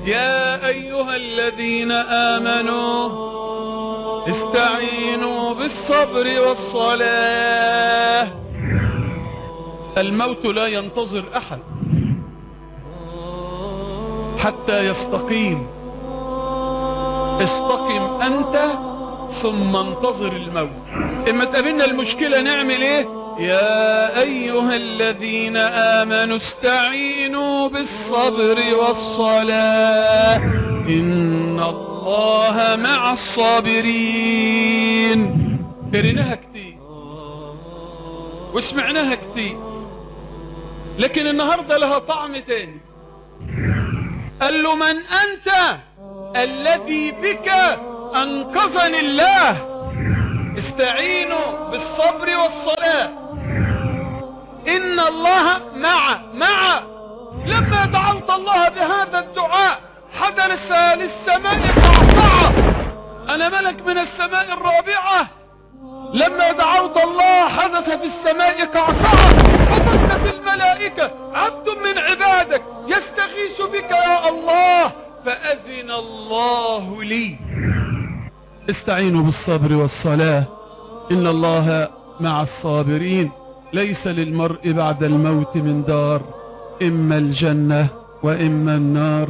يا أيها الذين آمنوا استعينوا بالصبر والصلاة. الموت لا ينتظر أحد حتى يستقيم. استقم أنت ثم انتظر الموت. إما تقابلنا المشكلة نعمل إيه؟ يا أيها الذين آمنوا استعينوا بالصبر والصلاة إن الله مع الصابرين. قريناها كتير وسمعناها كتير، لكن النهاردة لها طعم تاني. قال له من أنت؟ الذي بك أنقذني الله. استعينوا بالصبر والصلاة إن الله مع. لما دعوت الله بهذا الدعاء حدث للسماء قعقعة. أنا ملك من السماء الرابعة. لما دعوت الله حدث في السماء قعقعة، فضلت الملائكة عبد من عبادك يستغيث بك يا الله، فأذن الله لي. استعينوا بالصبر والصلاة إن الله مع الصابرين. ليس للمرء بعد الموت من دار، إما الجنة وإما النار.